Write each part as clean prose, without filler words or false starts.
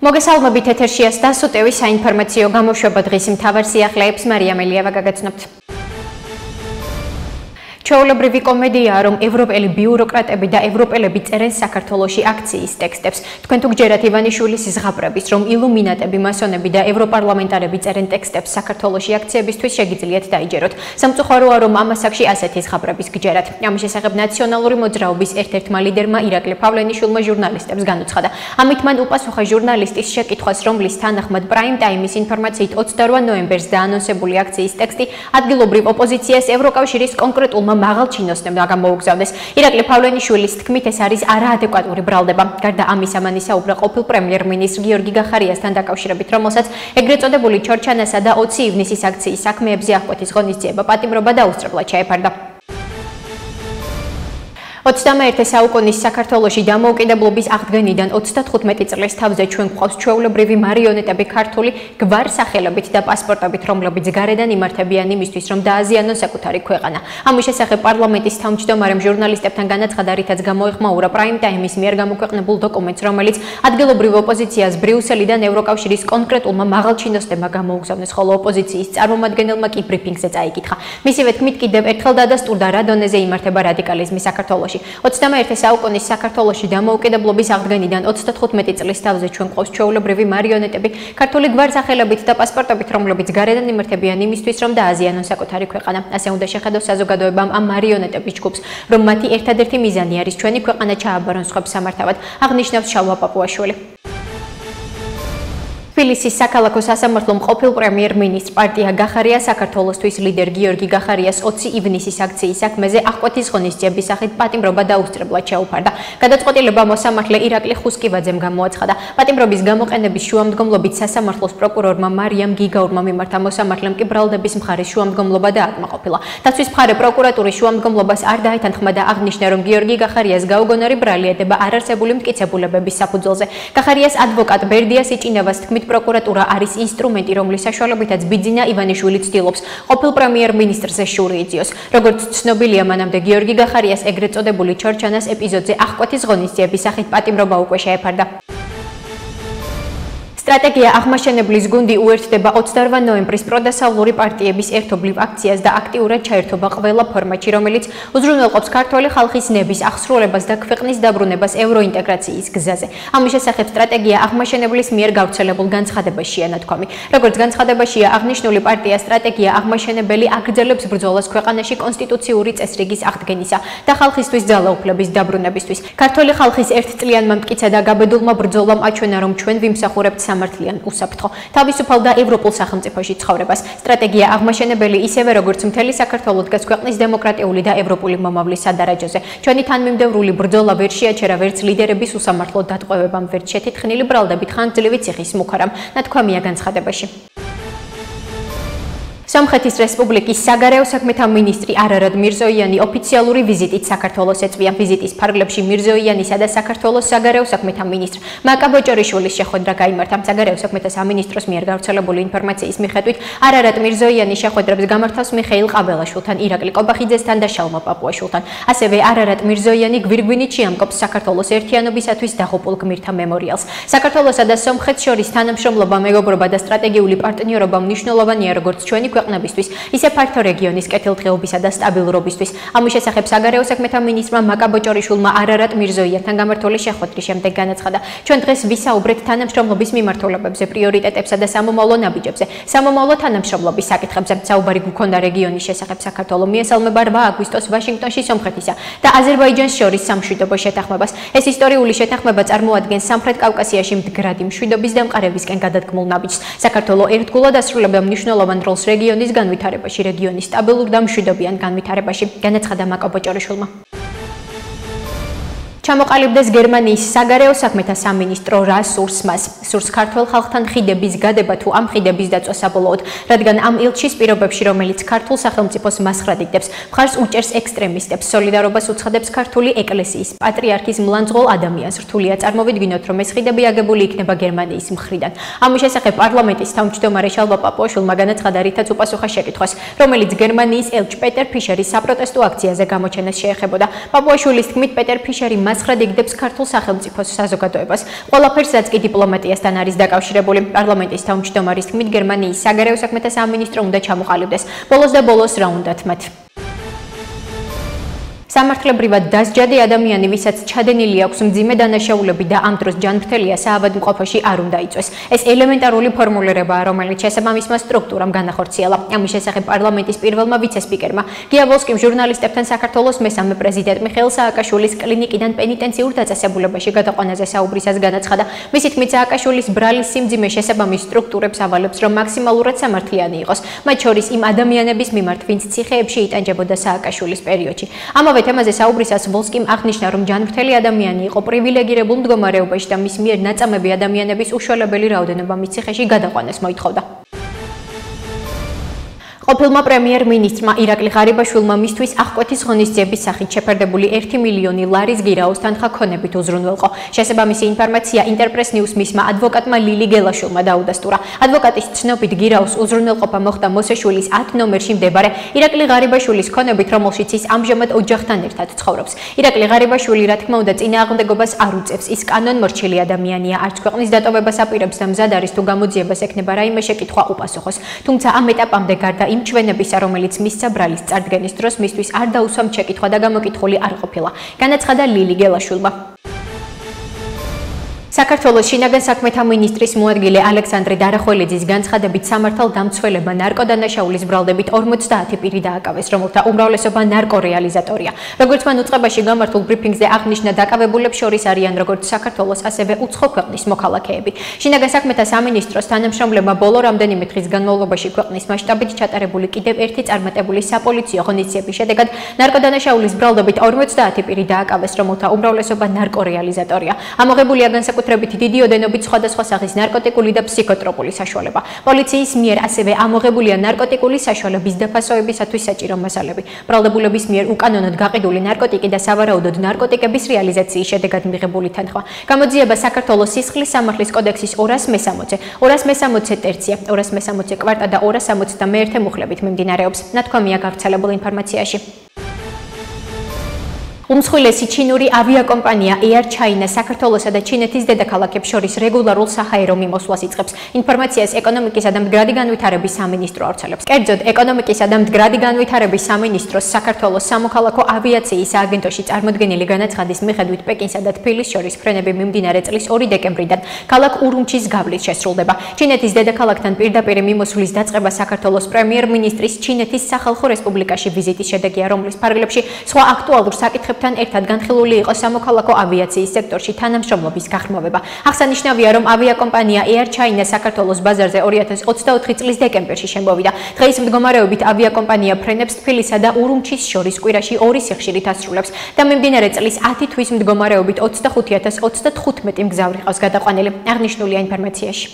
მოგესალმებით ეთერშია დასუტევი საინფორმაციო გამოშვება დღის მთავარ სიახლეებს მარიამ ელიევა გაგაცნობთ. ჩვეულებრივი კომედიაა, რომ ევროპელი ბიუროკრატები და ევროპელები წერენ საქართველოში აქციის ტექსტებს. თქვენ თუ გჯერათ ივანიშვილის ზღაპრების, რომ ილუმინატები, მასონები და ევროპარლამენტარები წერენ ტექსტებს საქართველოში აქციებისთვის, შეგიძლიათ დაიჯეროთ. სამწუხაროა, რომ ამ ასაკში ასეთი ზღაპრების გჯერათ. ამის შესახებ ნაციონალური მოძრაობის ერთ-ერთმა ლიდერმა ირაკლი ფავლენიშვილმა ჟურნალისტებს განუცხადა. ამით მან უპასუხა ჟურნალისტის შეკითხვას, რომლის თანახმად პრაიმ ტაიმის ინფორმაციით 28 ნოემბერს დაანონსებული აქციის ტექსტი ადგილობრივ ოპოზიციას ევროკავშირის კონკრეტულმა მაღალ ჩინოსნებმა გამოუგზავნეს. ირაკლი ფავლენიშვილის თქმით, ეს არის არაადეკვატური ბრალდება. გარდა ამისა, მან ისაუბრა ყოფილ პრემიერ-მინისტრ გიორგი გახარიასთან დაკავშირებით, რომელსაც ეგრეთ წოდებული ჩორჩანასა და 20 ივნისის აქციის საქმეებზე აღკვეთის ღონისძიება პატიმრობა დაუსწრებლად ჩაეფარდა. 21 საუკუნის საქართველოში დამოუკიდებლობის აღდგენიდან 35 წლის თავზე ჩვენ გვყავს ჩვეულებრივი მარიონეტები ქართული გვარსახელებით და პასპორტებით, რომლებიც გარედან იმართებიან იმისთვის, რომ დააზიანონ საკუთარი ქვეყანა. ამის შესახებ პარლამენტის თავმჯდომარემ ჟურნალისტებთან განაცხადა, რითაც გამოეხმაურა პრაიმ ტაიმის მიერ გამოქვეყნებულ დოკუმენტს, რომელიც ადგილობრივ ოპოზიციას ბრიუსელიდან ევროკავშირის კონკრეტულმა მაღალ ჩინოსნებმა გამოუგზავნეს, ხოლო ოპოზიციის წარმომადგენელმა კი ბრიფინგზე წაიკითხა. მისივე თქმით, კიდევ ერთხელ დადასტურდა რა დონეზე იმართება რადიკალიზმი საქართველოში. 21 საუკუნის საქართველოში დამოუკიდებლობის აღდგენიდან 35 წლის თავზე ჩვენ გვყავს ჩვეულებრივი მარიონეტები ქართული გვარსახელებით და პასპორტებით, რომლებიც გარედან იმართებიან იმისთვის, რომ დააზიანონ საკუთარი ქვეყანა. ასე უნდა შეხედოს საზოგადოებამ ამ მარიონეტების ჯგუფს, რომ მათი ერთადერთი მიზანი არის ჩვენი ქვეყანა ჩააბარონ სხვებს სამართავად, აღნიშნავს შალვა პაპუაშვილი. თბილისის საქალაქო სასამართლომ ყოფილ პრემიერ-მინისტრ პარტია გახარია საქართველოსთვის ლიდერ გიორგი გახარიას 20 ივნისის აქციის საქმეზე აღკვეთის ღონისძიების სახით პატიმრობა დაუსწრებლად ჩაუფარდა. გადაწყვეტილება მოსამართლე ირაკლი ხუსკივაძემ გამოაცხადა. პატიმრობის გამოყენების შუამდგომლობით სასამართლოს პროკურორმა მარიამ გიგაურმა მიმართა, მოსამართლემ კი ბრალდების მხარის შუამდგომლობა დააკმაყოფილა. დაცვის მხარე პროკურატურის შუამდგომლობას არ დაეთანხმა და აღნიშნა, რომ გიორგი გახარიას გაუგონარი ბრალი ედება არარსებული მტკიცებულებების საფუძველზე. გახარიას ადვოკატ ბერდია სიჭინავას თქმით, პროკურატურა არის ინსტრუმენტი, რომლის საშუალებითაც ბიძინა ივანიშვილი ცდილობს ყოფილ პრემიერ-მინისტრზე შური იწიოს. როგორც ცნობილია, მანამდე გიორგი გახარიას ეგრეთ წოდებული ჩორჩანას ეპიზოდზე აღკვეთის ღონისძიების სახით პატიმრობა უკვე შეეფარდა. სტრატეგია აღმაშენებლის გუნდი უერთდება 28 ნოემბრის პროდასავლური პარტიების ერთობლივ აქციას და აქტიურად ჩაერთობა ყველა ფორმატში, რომელიც უზრუნველყოფს ქართველი ხალხის ნების აღსრულებას და ქვეყნის დაბრუნებას ევროინტეგრაციის გზაზე. ამის შესახებ სტრატეგია აღმაშენებლის მიერ გავრცელებულ განცხადებაშია ნათქვამი. როგორც განცხადებაშია აღნიშნული პარტია სტრატეგია აღმაშენებელი აგრძელებს ბრძოლას ქვეყანაში კონსტიტუციური წესრიგის აღდგენისა და ხალხისთვის ძალაუფლების დაბრუნებისთვის. ქართველი ხალხის ერთწლიანმა მტკიცე და გაბედულმა ბრძოლამ აჩვენა, რომ ჩვენ ვიმსახურებთ სამართლიან უსაფრთხო, თავისუფალ და ევროპულ სახელმწიფოში ცხოვრებას. სტრატეგია აღმაშენებელი ისევე როგორც მთელი საქართველო დგას ქვეყნის დემოკრატიული და ევროპული მომავლის სადარაჯოზე. ჩვენი თანმიმდევრული ბრძოლა ვერ შეაჩერა ვერც ლიდერების უსამართლო დატყვევებამ, ვერც შეთითხნილი ბრალდებით ხანგრძლივი ციხის მუხარამ, ნათქვამია განცხადებაში. სომხეთის რესპუბლიკის საგარეო საქმეთა მინისტრი არარატ მირზოიანი ოფიციალური ვიზიტით საქართველოს ეწვია. ვიზიტის ფარგლებში მირზოიანისა და საქართველოს საგარეო საქმეთა მინისტრ მაკა ბოჭორიშვილის შეხვედრა გაიმართა. საგარეო საქმეთა სამინისტროს მიერ გავრცელებული ინფორმაციის მიხედვით, არარატ მირზოიანი შეხვედრებს გამართავს მიხეილ ყაბელაშვილთან, ირაკლი კობახიძესთან და შალვა პაპუაშვილთან. ასევე არარატ მირზოიანი გვირგვინით შეამკობს საქართველოს ერთიანობისათვის დაღუპულ გმირთა მემორიალს. საქართველოსა და სომხეთს შორის თანამშრომლობა, მეგობრობა და სტრატეგიული პარტნიორობა მნიშვნელოვანია როგორც ჩვენი ქვეყნებისთვის, ისე ფართო რეგიონის კეთილდღეობისა და სტაბილურობისთვის. ამის შესახებ საგარეო საქმეთა მინისტრმა მაკა ბოჭორიშვილმა არარატ მირზოიანთან გამართული შეხვედრის შემდეგ განაცხადა, ჩვენ დღეს ვისაუბრეთ თანამშრომლობის მიმართულებებზე, პრიორიტეტებსა და სამომავლო ნაბიჯებზე, სამომავლო თანამშრომლობის საკითხებზე. საუბარი გვქონდა რეგიონის შესახებ. საქართველო მიესალმება 8 აგვისტოს ვაშინგტონში სომხეთისა და აზერბაიჯანს შორის სამშვიდობო შეთანხმებას. ეს ისტორიული შეთანხმება წარმოადგენს სამხრეთ კავკასიაში მდგრადი მშვიდობის დამყარებისკენ გადადგმულ ნაბიჯს. საქართველო ერთგულად ასრულებდა მნიშვნელოვან როლს რეგიონის განვითარებაში, რეგიონის სტაბილურ და მშვიდობიან განვითარებაში, განაცხადა მაკა ბოჭორიშვილმა. ჩამოყალიბდეს გერმანიის საგარეო საქმეთა სამინისტრო რა სურს მას. სურს ქართველ ხალხთან ხიდების გადება თუ ამ ხიდების დაწვა საბოლოოდ, რადგან ამ ილჩის პირობებში, რომელიც ქართულ სახელმწიფოს მასხრადიდებს, მხარს უჭერს ექსტრემისტებს, სოლიდარობას უცხადებს ქართული ეკლესიის პატრიარქის მლანძღოლ ადამიანს. რთულია წარმოვიდგინოთ, რომ ეს ხიდები აგებული იქნება გერმანიის მხრიდან. ამის შესახებ პარლამენტის თავმჯდომარე შალვა პაპუაშვილმა განაცხადა, რითაც უპასუხა შეკითხვას, რომელიც გერმანიის ელჩ პეტერ ფიშერის საპროტესტო აქციაზე გამოჩენას შეეხებოდა. პაპუაშვილის თქმით, პეტერ ფიშერი მასხრად იგდებს ქართულ სახელმწიფოს საზოგადოებას. ყველაფერს რაც კი დიპლომატიასთან არის დაკავშირებული. პარლამენტის თავმჯდომარის თქმით, გერმანიის საგარეო საქმეთა სამინისტრო უნდა ჩამოყალიბდეს. ბოლოს და ბოლოს რა უნდათ მათ? სამართლებრივად დასჯადი ადამიანი, ვისაც ჩადენილი აქვს მძიმე დანაშაულები და ამ დროს ჯანმრთელია საავადმყოფოში არ უნდა იწვეს. ეს ელემენტარული ფორმულირებაა, რომელიც შესაბამისმა სტრუქტურამ განახორციელა. ამის შესახებ პარლამენტის პირველმა ვიცე-სპიკერმა გია ვოლსკიმ ჟურნალისტებთან საქართველოს მესამე პრეზიდენტ მიხეილ სააკაშვილის კლინიკიდან პენიტენციურ დაწესებულებაში გადაყვანაზე საუბრისას განაცხადა. მისი თქმით, სააკაშვილის ბრალის სიმძიმე შესაბამის სტრუქტურებს ავალებს, რომ მაქსიმალურად სამართლიანი იყოს, მათ შორის იმ ადამიანების მიმართ, ვინც ციხეებში იტანჯებოდა სააკაშვილის პერიოდში. ამავე თემაზე საუბრისას ვოლსკიმ აღნიშნა, რომ ჯანმრთელი ადამიანი იყო პრივილეგირებულ მდგომარეობაში და მის მიერ ნაწამები ადამიანების უშველებელი რაოდენობა მის ციხეში გადაყვანას მოითხოვდა. ყოფილმა პრემიერ-მინისტრმა ირაკლი ღარიბაშვილმა მისთვის აღკვეთის ღონისძიების სახით შეფერდებული 1 მილიონი ლარის გირაოს თანხა ქონებით უზრუნველყო. შესაბამისი ინფორმაცია ინტერპრეს ნიუს მისმა ადვოკატმა ლილი გელაშვილმა დაუდასტურა. ადვოკატის ცნობით გირაოს უზრუნველყოფა მოხდა მოსაშვილის 10 ნომერში მდებარე ირაკლი ღარიბაშვილის ქონებით, რომელშიც ის ამჟამად ოჯახთან ერთად ცხოვრობს. ირაკლი ღარიბაშვილი, რა თქმა უნდა, წინააღმდეგობას არ უწევს. ის კანონმორჩილი ადამიანია, არც ქვეყნის დატოვებას აპირებს და მზად არის თუ გამოძიებას ექნება რაიმე შეკითხვა უპასუხოს. თუმცა ამ ეტაპამდე გარდა იმ ჩვენებისა, რომელიც მისცა ბრალის წარდგენის დროს მისთვის არ დაუსვამთ შეკითხვა და გამოკითხული არ ყოფილა. განაცხადა ლილი გელაშვილმა. საქართველოს შინაგან საქმეთა მინისტრის მოადგილე ალექსანდრე დარახველიძის განცხადებით, სამართალდამცველებმა ნარკოდანაშაულის ბრალდებით 50 პირი დააკავეს, რომელთა უმრავლესობა ნარკორეალიზატორია. როგორც მან უწყებაში გამართულ ბრიფინგზე აღნიშნა, დაკავებულებს შორის არიან როგორც საქართველოს, ასევე უცხო ქვეყნის მოქალაქეები. შინაგან საქმეთა სამინისტროს თანამშრომლებმა ბოლო რამდენიმე დღის განმავლობაში ქვეყნის მასშტაბით ჩატარებული კიდევ ერთი წარმატებული საპოლიციო ღონისძიების შედეგად ნარკოდანაშაულის ბრალდებით 50 პირი დააკავეს, რომელთა უმრავლესობა ნარკორეალიზატორია. ამოღებულია განსაკუთრებით დიდი ოდენობით სხვადასხვა სახის ნარკოტიკული და ფსიქოტროპული საშუალება. პოლიციის მიერ ასევე ამოღებულია ნარკოტიკული საშუალების დაფასოებისათვის საჭირო მასალები. ბრალდებულების მიერ უკანონოდ გაყიდული ნარკოტიკი და სავარაუდოდ ნარკოტიკების რეალიზაციის შედეგად მიღებული თანხმა. გამოძიება საქართველოს სისხლის სამართლის კოდექსის 260, 260 ტერცია, 260 კვარტა და 261 მუხლებით მიმდინარეობს. ნათქვამია გავრცელებულ ინფორმაციაში. უმსხვილესი ჩინური ავიაკომპანია Air China საქართველოსა და ჩინეთის დედაქალაქებს შორის რეგულარულ საჰაერო მიმოსვლას იწყებს. ინფორმაციას ეკონომიკისა და მდგრადი განვითარების სამინისტრო ავრცელებს. კერძოდ, ეკონომიკისა და მდგრადი განვითარების სამინისტროს საქართველოს სამოქალაქო ავიაციის სააგენტოში წარმოდგენილი განაცხადის მიხედვით, პეკინსა და თბილისს შორის ფრენები მიმდინარე წლის 2 დეკემბრიდან ქალაქ ურუმჩის გავლით შესრულდება. ჩინეთის დედაქალაქთან პირდაპირ მიმოსვლის დაწყება საქართველოს პრემიერ-მინისტრის ჩინეთის სახალხო რესპუბლიკაში ვიზიტის შედეგია, რომლის ფარგლებში სხვა აქტუალურ საკითხებთან ერთად განხილული იყო სამოქალაქო ავიაციის სექტორში თანამშრომლობის გახმოვება. აღსანიშნავია, რომ ავიაკომპანია Air China საქართველოს ბაზარზე 2024 წლის დეკემბერში შემოვიდა. დღეის მდგომარეობით ავიაკომპანია ფრენებს თბილისსა და ურუმჩის შორის კვირაში 2 სიხშირით ასრულებს და მიმდინარე წლის 10 თვის მდგომარეობით 25035 მგზავრი ყავს გადაყვანილი. აღნიშნულია ინფორმაციაში.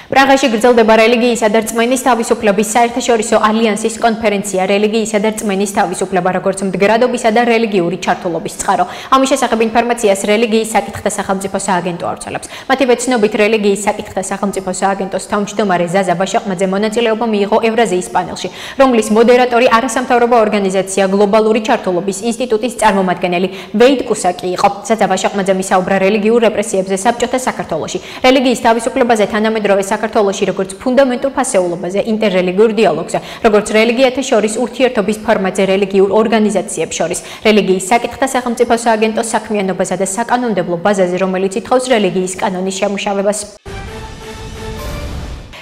პრაღაში გრძელდება რელიგიისა და რწმენის თავისუფლების საერთაშორისო ალიანსის კონფერენცია რელიგიისა და რწმენის თავისუფლება როგორც მდგრადობისა და რელიგიური ჩართულობის წყარო. ამის შესახებ ინფორმაციას რელიგიის საკითხთა სახელმწიფო სააგენტო ავრცელებს. მათივე ცნობით რელიგიის საკითხთა სახელმწიფო სააგენტოს თავმჯდომარე ზაზა ბაშაყმაძე მონაწილეობა მიიღო ევრაზიის პანელში, რომლის მოდერატორი არასამთავრობო ორგანიზაცია გლობალური ჩართულობის ინსტიტუტის წარმომადგენელი ვეიდ კუსაკი იყო. ზაზა ბაშაყმაძემ ისაუბრა რელიგიურ რეპრესიებზე საბჭოთა საქართველოში, რელიგიის თავისუფლებაზე თანამედროვე საქართველოში როგორც ფუნდამენტურ ფასეულობაზე, ინტერრელიგიურ დიალოგზე, როგორც რელიგიათა შორის ურთიერთობის ფორმატზე რელიგიურ ორგანიზაციებს შორის, რელიგიის საკითხთა სახელმწიფო სააგენტოს საქმიანობასა და საკანონმდებლო ბაზაზე, რომელიც ითხოვს რელიგიის კანონის შემუშავებას.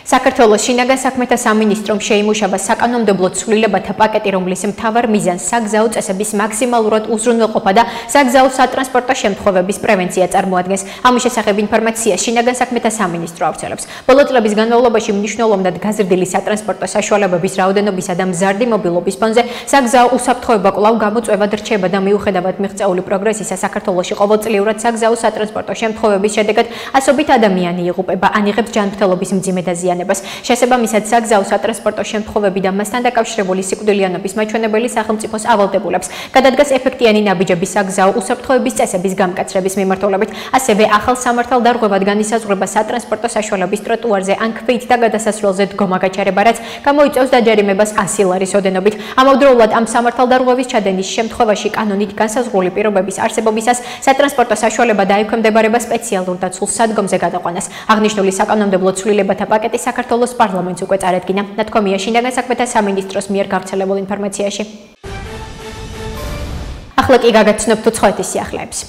საქართველოს შინაგან საქმეთა სამინისტრომ შეიმუშავა საკანონმდებლო ცვლილებათა პაკეტი, რომლის მთავარ მიზანს საგზაო წესების მაქსიმალურად უზრუნველყოფა და საგზაო სატრანსპორტო შემთხვევების პრევენცია წარმოადგენს. ამის შესახებ ინფორმაცია შინაგან საქმეთა სამინისტრო ავრცელებს. ბოლო წლების განმავლობაში მნიშვნელოვნად გაზრდილი სატრანსპორტო საშუალებების რაოდენობისა და მზარდი მობილობის ფონზე საგზაო უსაფრთხოება კვლავ გამოწვევად რჩება და მიუხედავად მიღწეული პროგრესისა, საქართველოში ყოველწლიურად საგზაო სატრანსპორტო შემთხვევების შედეგად ასობით ადამიანი იღუპება, ან იღებს ჯანმრთელობის მძიმე დაზიანებას. მიზანებას. შესაბამისად, საგზაო სატრანსპორტო შემთხვევები და მასთან დაკავშირებული სიკვდილიანობის მაჩვენებელი სახელმწიფოს ავალდებულებს გადადგას ეფექტიანი ნაბიჯების საგზაო უსაფრთხოების წესების გამკაცრების მიმართულებით, ასევე ახალ სამართალდარღვევად განისაზღვრება სატრანსპორტო საშუალების ტროტუარზე ან ქვით და გადასასვლელზე დგომა გაჩერება, რაც გამოიწვევს დაჯერიმებას 100 ლარის ოდენობით. ამავდროულად ამ სამართალდარღვევის ჩადენის შემთხვევაში კანონით განსაზღვრული პირობების არსებობისას სატრანსპორტო საშუალება დაექვემდებარება სპეციალურ დაცულ სადგომზე გადაყვანას. აღნიშნული საკანონმდებლო ცვლილებათა პაკეტი საქართველოს პარლამენტს უკვე წარადგინა. ნათქვამია შინაგან საქმეთა სამინისტროს მიერ გავრცელებულ ინფორმაციაში. ახლა კი გაგაცნობთ უცხოეთის სიახლეებს.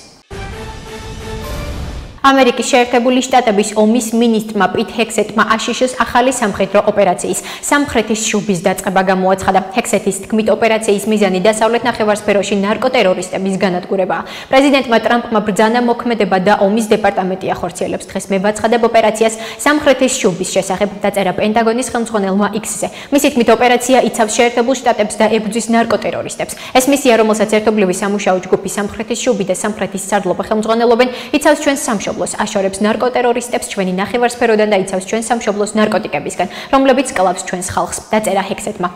ამერიკის შეერთებული შტატების ომის მინისტრმა პიტ ჰექსეტმა აშშ-ს ახალი სამხედრო ოპერაციის სამხრეთის შუბის დაწყება გამოაცხადა. ჰექსეტის თქმით, ოპერაციის მიზანი დასავლეთ ნახევარსფეროში ნარკოტერორისტების განადგურებაა. პრეზიდენტმა ტრამპმა ბრძანა მოქმედება და ომის დეპარტამენტი ახორციელებს. დღეს მე ვაცხადებ ოპერაციას სამხრეთის შუბის შესახებ, დაწერა პენტაგონის ხელმძღვანელმა X-ზე. მისი თქმით, ოპერაცია იცავს შეერთებულ შტატებს და ებრძვის ნარკოტერორისტებს. ეს მისია, რომელსაც ერთობლივი სამუშაო ჯგუფი სამხრეთის შუბი და სამხრეთის სარდლობა ხელმძღვანელობენ, იცავს ჩვენს სამშობლოს, აშორებს ნარკოტერორისტებს ჩვენი ნახევარსფეროდან და იცავს ჩვენს სამშობლოს ნარკოტიკებისგან, რომლებიც კლავს ჩვენს ხალხს, დაწერა ჰექსეტმა.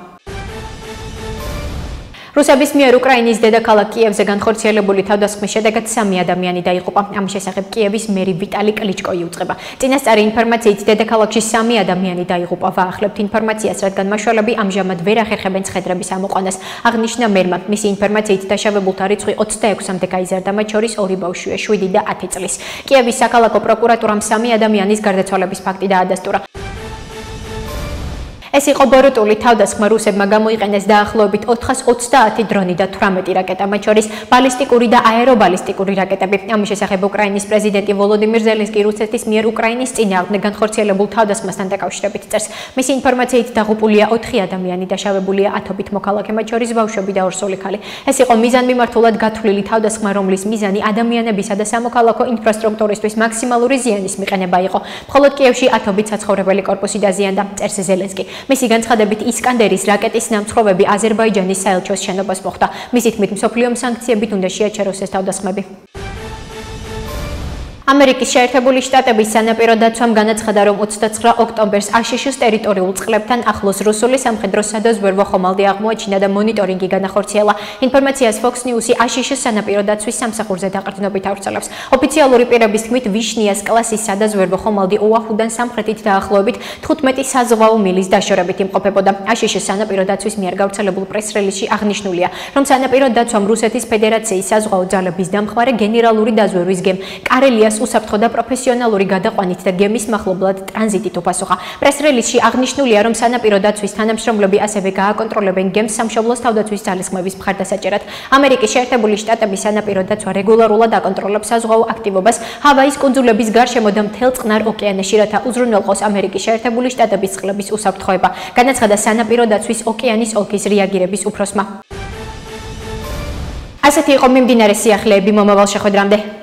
რუსების მიერ უკრაინის დედაქალაქ კიევზე განხორციელებული თავდასხმის შედეგად 3 ადამიანი დაიღუპა. ამის შესახებ კიევის მერი ვიტალი კლიჩკო იუწყება. წინასწარი ინფორმაციით დედაქალაქში 3 ადამიანი დაიღუპა. ვაახლებთ ინფორმაციას, რადგან მაშველები ამჟამად ვერ ახერხებენ ცხედრების ამოყვანას. აღნიშნა მერმა. მისი ინფორმაციით დაშავებულთა რიცხვი 26-მდე გაიზარდა, მათ შორის 2 ბავშვია, 7 და 10 წლის. კიევის საქალაქო პროკურატურამ 3 ადამიანის გარდაცვალების ფაქტი დაადასტურა. ეს იყო ბოროტული თავდასხმა, რუსებმა გამოიყენეს დაახლოებით 420 დრონი და 18 რაკეტა, მათ შორის ბალისტიკური და აერობალისტიკური რაკეტები. ამის შესახებ უკრაინის პრეზიდენტი ვოლოდიმირ ზელენსკი რუსეთის მიერ უკრაინის წინააღმდეგ განხორციელებულ თავდასხმასთან დაკავშირებით წერს. მისი ინფორმაციით დაღუპულია 4 ადამიანი, დაშავებულია 10 მოქალაქე, მათ შორის ბავშვები და 2 სული ქალი. ეს იყო მიზანმიმართულად გათვლილი თავდასხმა, რომლის მიზანი ადამიანებისა და სამოქალაქო ინფრასტრუქტურისთვის მაქსიმალური ზიანის მიყენება იყო. მხოლოდ კიევში 10 საცხოვრებელი კორპუსი დაზიანდა, წერს ზელენსკი. მისი განცხადებით, ისკანდერის რაკეტის ნამსხვრევები აზერბაიჯანის საელჩოს შენობას მოხვდა. მისი თქმით, მსოფლიომ სანქციებით უნდა შეაჩეროს ეს თავდასხმები. ამერიკის შეერთებული შტატების სანაპირო დაცვამ განაცხადა, რომ 29 ოქტომბერს აშშ-ს ტერიტორიულ წყლებთან ახლოს რუსული სამხედრო სადაზვერვო ხომალდი აღმოაჩინა და მონიტორინგი განახორციელა. ინფორმაციას Fox News-ი აშშ-ს სანაპირო დაცვის სამსახურზე დაყრდნობით ავრცელებს. ოფიციალური პირების თქმით, ვიშნიას კლასის სადაზვერვო ხომალდი ოაჰუდან სამხრეთით დაახლოებით 15 საზღვაო მილის დაშორებით იმყოფებოდა. აშშ-ს სანაპირო დაცვის მიერ გავრცელებულ პრეს-რელიზში აღნიშნულია, რომ სანაპირო დაცვამ რუსეთის ფედერაციის საზღვაო ძალების დამხმარე გენერალური დაზვერვის გემ კარელიას უსაფრთხო და პროფესიონალური გადაყვანით და გემის მახლობლად ტრანზიტით უპასუხა. პრეს-რელიზში აღნიშნულია, რომ სანაპირო დაცვის თანამშრომლები ასევე გააკონტროლებენ გემს სამშობლოს თავდაცვის ძალისხმევის მხარდასაჭერად. ამერიკის შეერთებული შტატების სანაპირო დაცვა რეგულარულად აკონტროლებს საზღვაო აქტივობას ჰავაის კუნძულების გარშემო და მთელ წყნარ ოკეანეში, რათა უზრუნველყოს ამერიკის შეერთებული შტატების წყლების უსაფრთხოება. განაცხადა სანაპირო დაცვის ოკეანის ოლქის რეაგირების უფროსმა. ასეთი იყო მიმდინარე სიახლეები მომავალ შეხვედრამდე.